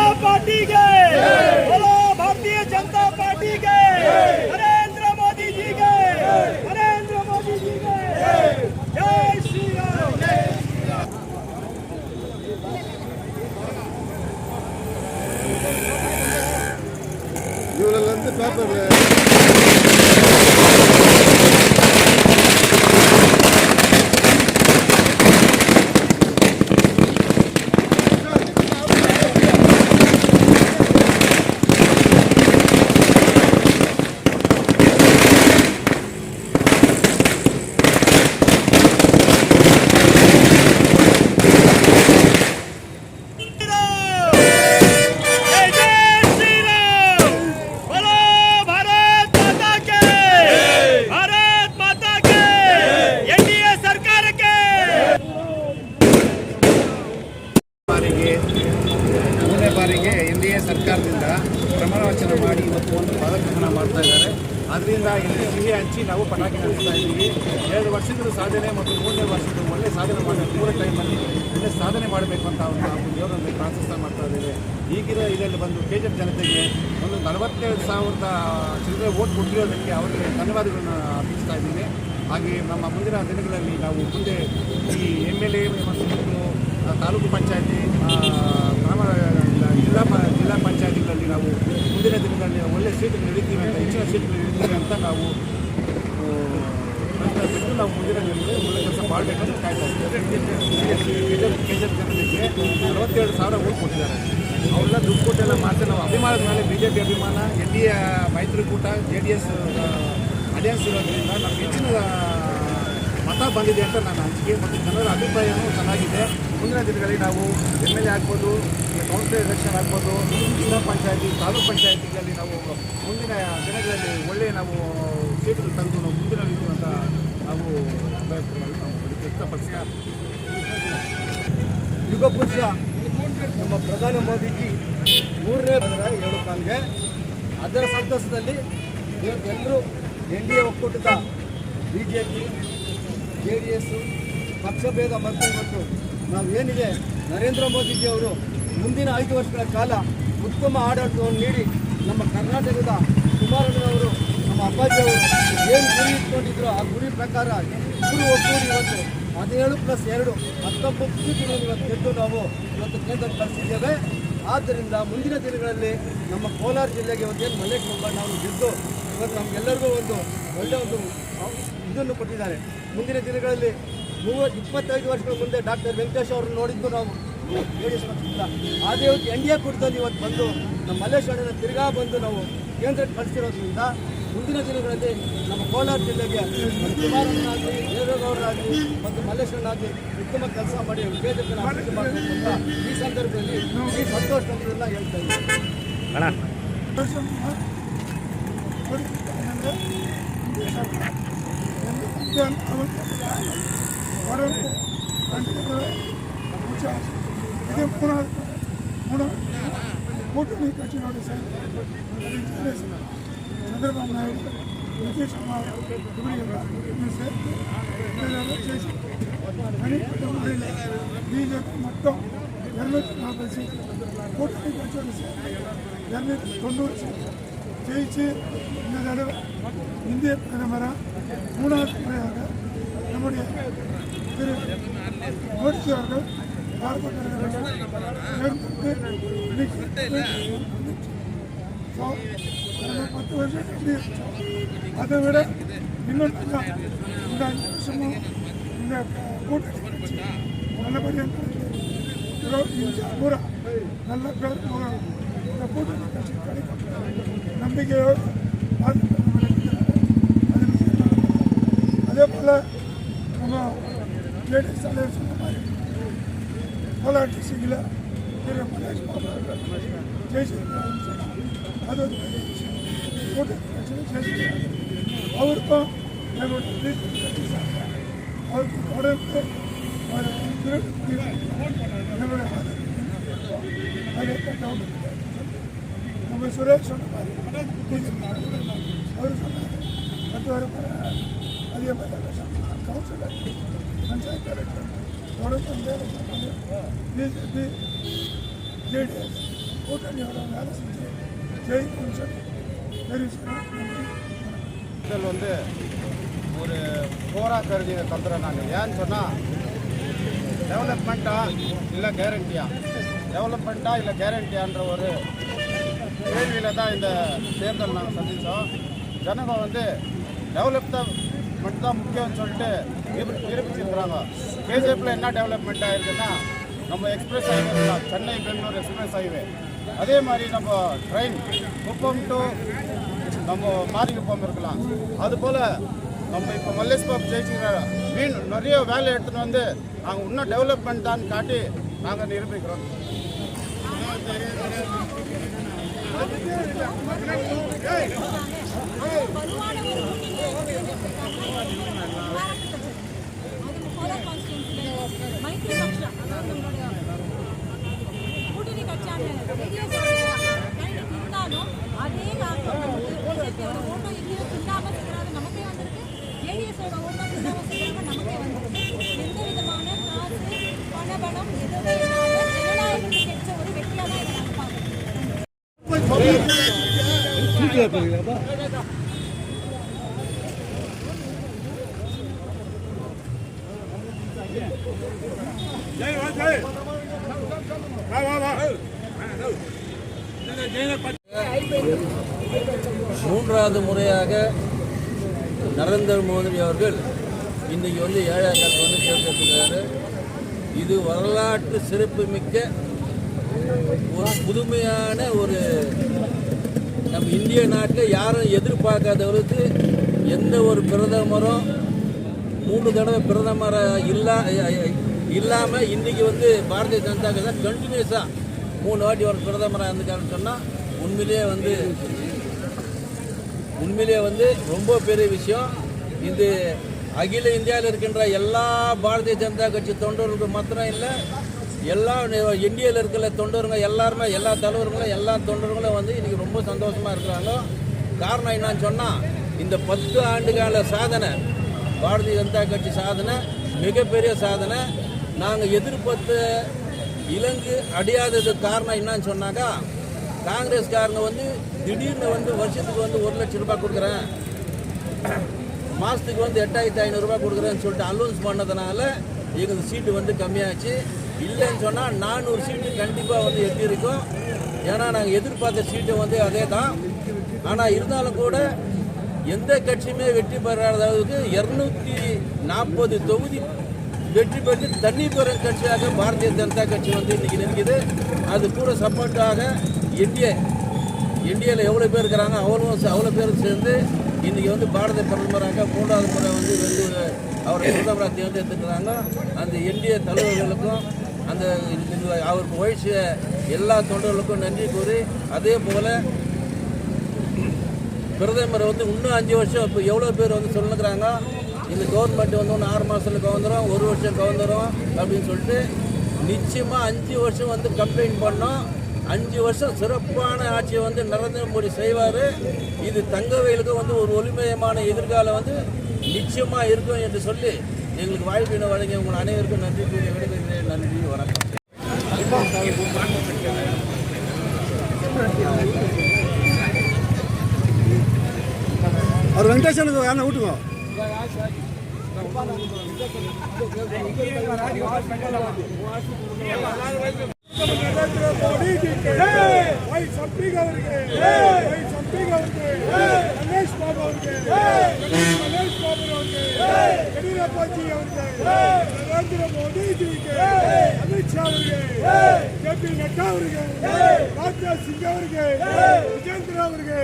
जनता party के, बोलो Bharatiya Janata party के, नरेंद्र मोदी जी के, नरेंद्र मोदी जी के, जय श्री राम, जय श्री राम। ಇವರಲ್ಲಂತೂ ಪೇಪರ್ ಬಾರಿಗೆ ಎನ್ಡಿಎ ಸರ್ಕಾರದಿಂದ ಪ್ರಮಾಣ ವಚನ ಮಾಡಿ ಇವತ್ತು ಒಂದು ಪದಗ್ರಹಣ ಮಾಡ್ತಾ ಇದ್ದಾರೆ. ಅದರಿಂದ ಇಲ್ಲಿ ಸಿಹಿ ಹಂಚಿ ನಾವು ಪಟಾಕಿ ನಡೆಸ್ತಾ ಇದ್ದೀವಿ. 2 ವರ್ಷಗಳ ಸಾಧನೆ ಮತ್ತು 3ನೇ ವರ್ಷದ ಒಳ್ಳೆ ಸಾಧನೆ ಮಾಡಿ 3 ಟೈಮಲ್ಲಿ ಒಳ್ಳೆ ಸಾಧನೆ ಮಾಡಬೇಕು ಅಂತ ನಾವು ದೇವರಲ್ಲಿ ಪ್ರಾರ್ಥನೆ ಮಾಡ್ತಾ ಇದ್ದೇವೆ. ಈಗಿನ ಇದರಲ್ಲಿ ಬಂದು KGF ಜನತೆಗೆ ಒಂದು 47,000 ಚಿಲ್ಲರೆ ಓಟ್ ಕೊಟ್ಟಿರೋದಕ್ಕೆ ಅವರಿಗೆ ಧನ್ಯವಾದಗಳನ್ನು ಅರ್ಪಿಸ್ತಾ ಇದ್ದೀನಿ. ಹಾಗೆ ನಮ್ಮ ಮುಂದಿನ ದಿನಗಳಲ್ಲಿ ನಾವು ಮುಂದೆ ಈ MLA ಮತ್ತು ತಾಲೂಕು ಪಂಚಾಯತಿ ಜಿಲ್ಲಾ ಪಂಚಾಯತಿಗಳಲ್ಲಿ ನಾವು ಮುಂದಿನ ದಿನಗಳಲ್ಲಿ ಒಳ್ಳೆಯ ಸೀಟುಗಳು ಹಿಡಿತೀವಿ ಅಂತ, ಹೆಚ್ಚಿನ ಸೀಟುಗಳು ಹಿಡಿತೀವಿ ಅಂತ ನಾವು ಬಿಟ್ಟು ನಾವು ಮುಂದಿನ ದಿನಗಳಲ್ಲಿ ಒಳ್ಳೆ ಕೆಲಸ ಮಾಡಬೇಕಂತ ಕಾಯ್ತಾ ಇದ್ದೀವಿ. KGF ಜನತೆಗೆ 47,000 ಓಟ್ ಕೊಟ್ಟಿದ್ದಾರೆ. ಅವರೆಲ್ಲ ದುಡ್ಡು ಕೊಟ್ಟೆಲ್ಲ ಮಾಡ್ತಾರೆ. ನಾವು ಅಭಿಮಾನದ ಮೇಲೆ BJP ಅಭಿಮಾನ, NDA ಮೈತ್ರಿಕೂಟ JDS ಅಲಯನ್ಸ್ ಇರೋದ್ರಿಂದ ನಮ್ಗೆ ಹೆಚ್ಚಿನ ಮತ ಬಂದಿದೆ ಅಂತ ನನ್ನ ಅನಿಸಿಕೆ ಮತ್ತು ಜನರ ಅಭಿಪ್ರಾಯವೂ ಚೆನ್ನಾಗಿದೆ. ಮುಂದಿನ ದಿನಗಳಲ್ಲಿ ನಾವು MLA ಆಗ್ಬೋದು, ಕೌನ್ಸಿಲರ್ ಎಲೆಕ್ಷನ್ ಆಗ್ಬೋದು, ಜಿಲ್ಲಾ ಪಂಚಾಯತಿ ತಾಲೂಕು ಪಂಚಾಯತಿಗಳಲ್ಲಿ ನಾವು ಮುಂದಿನ ದಿನಗಳಲ್ಲಿ ಒಳ್ಳೆಯ ನಾವು ಸೀಟುಗಳು ತಂದು ನಾವು ಮುಂದಿನ ಅಂತ ನಾವು ವ್ಯಕ್ತಪಡಿಸಿ ಯುಗ ಪುರುಷ ನಮ್ಮ ಪ್ರಧಾನಿ ಮೋದಿಜಿ 3ನೇ 7 ಕಾಲ್ಗೆ ಅದರ ಸಂತಸದಲ್ಲಿ ಎಲ್ಲರೂ NDA ಒಕ್ಕೂಟದ BJP JDS ಪಕ್ಷಭೇದ ಮತ್ತು ಇವತ್ತು ನಾವು ಏನಿದೆ ನರೇಂದ್ರ ಮೋದಿಜಿಯವರು ಮುಂದಿನ 5 ವರ್ಷಗಳ ಕಾಲ ಉತ್ತಮ ಆಡಳಿತವನ್ನು ನೀಡಿ ನಮ್ಮ ಕರ್ನಾಟಕದ ಕುಮಾರಣ್ಣನವರು ನಮ್ಮ ಅಪ್ಪಾಜಿಯವರು ಏನು ಗುರಿ ಇಟ್ಕೊಂಡಿದ್ರು ಆ ಗುರಿ ಪ್ರಕಾರ ಇಬ್ಬರು ಒಗ್ಗೂಡಿ ಇವತ್ತು 17+2 19 ಸೀಟುಗಳನ್ನು ಇವತ್ತು ಗೆದ್ದು ನಾವು ಇವತ್ತು ಕೇಂದ್ರಕ್ಕೆ ಕಳಿಸಿದ್ದೇವೆ. ಆದ್ದರಿಂದ ಮುಂದಿನ ದಿನಗಳಲ್ಲಿ ನಮ್ಮ ಕೋಲಾರ ಜಿಲ್ಲೆಗೆ ಇವತ್ತೇನು ಮಲ್ಲೇಶ್ ಮುಂಬಣ್ಣ ಅವರು ಗೆದ್ದು ಇವತ್ತು ನಮಗೆಲ್ಲರಿಗೂ ಒಂದು ಒಳ್ಳೆಯ ಒಂದು ಇದನ್ನು ಕೊಟ್ಟಿದ್ದಾರೆ. ಮುಂದಿನ ದಿನಗಳಲ್ಲಿ 25 ವರ್ಷಗಳ ಮುಂದೆ ಡಾಕ್ಟರ್ ವೆಂಕಟೇಶ್ ಅವರನ್ನು ನೋಡಿದ್ದು ನಾವು JDS ಪಕ್ಷದಿಂದ. ಅದೇ ಇವತ್ತು NDA ಕೂಟದಲ್ಲಿ ಇವತ್ತು ಬಂದು ನಮ್ಮ ಮಲ್ಲೇಶ್ ಅಣ್ಣನ ತಿರ್ಗಾ ಬಂದು ನಾವು ಕೇಂದ್ರಕ್ಕೆ ಕಳಿಸಿರೋದ್ರಿಂದ ಮುಂದಿನ ದಿನಗಳಲ್ಲಿ ನಮ್ಮ ಕೋಲಾರ ಜಿಲ್ಲೆಗೆ ಕುಮಾರಣ್ಣನಾಗಲಿ, ದೇವೇಗೌಡರಾಗಲಿ ಮತ್ತು ಮಲ್ಲೇಶ್ ಅಣ್ಣಾಗಲಿ ಉತ್ತಮ ಕೆಲಸ ಮಾಡಿ KGF ಅಭಿವೃದ್ಧಿ ಮಾಡಬೇಕು ಅಂತ ಈ ಸಂದರ್ಭದಲ್ಲಿ ಈ ಸಂತೋಷದಿಂದ ಹೇಳ್ತಾ ಇದ್ದೀನಿ. ఇదే మూడో కూటమి కట్టినాడు సార్. చంద్రబాబు నాయుడు నితీష్ కుమార్ చేసి అని బీజేపీ మొత్తం 240 సీట్లు కూటమి కట్టాడు సార్. 290 சீட்டு ஜெயிச்சு இந்த தடவை இந்திய பிரதமராக 3வது முறையாக நம்முடைய திரு மோடி அவர்கள் பாரத பிரதமராக கடந்த 10 வருஷம் எப்படி அதை விட இன்னும் நல்லா இந்த 5 வருஷமும் இந்த கூட்டணி நல்லபடியாக பூரா நல்ல பேர் இந்த கூட்டணி கட்சி கிடைக்கும் நம்பிக்கையோடு அதே போல் நம்ம லேடிஸ் தலைவர் சொன்ன மாதிரி கோலார் டிஸ்ட்ரிக்டில் திரு மலேஷ் பாபு அவர்கள் ஜெயிச்சிருக்காருன்னு சொன்னாங்க. அது ஒரு பெரிய விஷயம். கூட்டணி கட்சியில் ஜெயிச்சிருக்காரு. அவருக்கும் எங்களுடைய பிஜேபி கட்சி சார்பாக அவருக்கு தொடர்ந்து எங்களுடைய அதே கட்டவுட் நம்ம சுரேஷ் சொன்ன மாதிரி அவர் சொன்னார். மற்றவர் அதே மாதிரி கவுன்சிலர் பஞ்சாயத்து தலைவர் தொடர்ந்து BJP JDS கூட்டணியோட வேலை செஞ்சு ஜெயிக்கணும்னு சொல்லி தெரிவிச்சுக்கிறேன். நன்றி. இதில் வந்து ஒரு போராக கருதி தந்துடுறோம் நாங்கள். ஏன்னு சொன்னால் டெவலப்மெண்ட்டா இல்லை கேரண்டியா, டெவலப்மெண்ட்டா இல்லை கேரண்டியான்ற ஒரு கேள்வியில் தான் இந்த தேர்தல் நாங்கள் சந்தித்தோம். ஜனங்க வந்து டெவலப்மெண்ட் தான் முக்கியம்னு சொல்லிட்டு நிரூபிச்சிருக்கிறாங்க. கேஜிஎஃப்பில் என்ன டெவலப்மெண்ட் ஆகிருக்குன்னா நம்ம எக்ஸ்பிரஸ் ஹைவே தான், சென்னை பெங்களூர் எக்ஸ்பிரஸ் ஹைவே. அதே மாதிரி நம்ம ட்ரெயின் குப்பம் டு நம்ம மாரிக்குப்பம் இருக்கலாம். அதுபோல் நம்ம இப்போ மல்லேஷ் பாபு ஜெயிச்சுக்கிற நிறைய வேலை எடுத்துகிட்டு வந்து நாங்கள் இன்னும் டெவலப்மெண்ட் தான் காட்டி நாங்கள் நிரூபிக்கிறோம். மூன்றாவது முறையாக நரேந்திர மோடி அவர்கள் இன்றைக்கி வந்து 7ஆம் கட்டம் வந்து தேர்ந்தெடுத்துக்கிறாரு. இது வரலாற்று சிறப்புமிக்க ஒரு புதுமையான ஒரு நம்ம இந்திய நாட்டில் யாரும் எதிர்பார்க்காதவருக்கு எந்த ஒரு பிரதமரும் 3 தடவை பிரதமராக இல்லாமல் இன்றைக்கி வந்து பாரதிய ஜனதா கட்சி கண்டினியூஸாக 3 வாட்டி ஒரு பிரதமராக இருந்துக்காருன்னு சொன்னால் உண்மையிலேயே வந்து ரொம்ப பெரிய விஷயம். இது அகில இந்தியாவில் இருக்கின்ற எல்லா பாரதிய ஜனதா கட்சி தொண்டர்களுக்கு மாத்திரம் இல்லை, எல்லா இந்தியாவில் இருக்கிற தொண்டருங்க எல்லாருமே, எல்லா தலைவர்களும் எல்லா தொண்டர்களும் வந்து இன்றைக்கி ரொம்ப சந்தோஷமாக இருக்கிறாங்க. காரணம் என்னன்னு சொன்னால் இந்த 10 ஆண்டு கால சாதனை, பாரதிய ஜனதா கட்சி சாதனை மிகப்பெரிய சாதனை. நாங்கள் எதிர்பார்த்த இலங்கு அடையாதது காரணம் என்னன்னு சொன்னாக்கா, காங்கிரஸ்காரங்க வந்து திடீர்னு வந்து வருஷத்துக்கு வந்து 1 லட்சம் ரூபாய் கொடுக்குறேன், மாதத்துக்கு வந்து 8500 ரூபாய் கொடுக்குறேன்னு சொல்லிட்டு அலௌன்ஸ் பண்ணதுனால எங்களுக்கு சீட்டு வந்து கம்மியாச்சு. இல்லைன்னு சொன்னால் 400 சீட்டு கண்டிப்பாக வந்து எட்டியிருக்கோம். ஏன்னா நாங்கள் எதிர்பார்த்த சீட்டு வந்து அதே தான். ஆனால் இருந்தாலும் கூட எந்த கட்சியுமே வெற்றி பெறாத அளவுக்கு 240 தொகுதி வெற்றி பெற்று தண்ணி பெறும் கட்சியாக பாரதிய ஜனதா கட்சி வந்து இன்றைக்கி நிற்கிது. அது கூட சப்போர்ட்டாக இந்தியாவில் எவ்வளோ பேர் இருக்கிறாங்க அவ்வளோ பேருக்கு சேர்ந்து இன்றைக்கி வந்து பாரத பிரதமராக 3வது முறை வந்து அவரை பிரதமராக தேர்ந்தெடுத்துக்கிறாங்க. அந்த இந்திய தலைவர்களுக்கும் அந்த அவருக்கு வயசிய எல்லா தொண்டர்களுக்கும் நன்றி கூறி, அதே போல் பிரதமர் வந்து இன்னும் 5 வருஷம் இப்போ எவ்வளோ பேர் வந்து சொல்லுங்கிறாங்க, இந்த கவர்மெண்ட் வந்து ஒன்று 6 மாதத்தில் கவுந்துடும், 1 வருஷம் கவுந்துடும் அப்படின்னு சொல்லிட்டு நிச்சயமாக 5 வருஷம் வந்து கம்ப்ளைண்ட் பண்ணோம். 5 வருஷம் சிறப்பான ஆட்சியை வந்து நரேந்திர மோடி செய்வார். இது தங்கவேலுக்கு வந்து ஒரு ஒளிமயமான எதிர்காலம் வந்து நிச்சயமாக இருக்கும் என்று சொல்லி எங்களுக்கு வாய்ப்பினை வழங்கி உங்கள் அனைவருக்கும் நன்றி கூறி விடைபெறுகிறேன். நன்றி, வணக்கம். அவர் வெங்கடேசனுக்கு வேணா விட்டுங்க. नरेंद्र मोदी जी के भाई संपीग ಅವರಿಗೆ भाई संपीग ಅವರಿಗೆ ಮಲ್ಲೇಶ್ ಬಾಬು ಅವರಿಗೆ ಮಲ್ಲೇಶ್ ಬಾಬು ಅವರಿಗೆ ಯಡಿಯೂರಪ್ಪ ಜಿ ಅವರಿಗೆ ನರೇಂದ್ರ ಮೋದಿ जी के ಅಮಿತ್ ಶಾ ಅವರಿಗೆ ಜೆ ಪಿ ನಡ್ಡಾ ಅವರಿಗೆ ರಾಜನಾಥ್ ಸಿಂಗ್ ಅವರಿಗೆ ವಿಜೇಂದ್ರ ಅವರಿಗೆ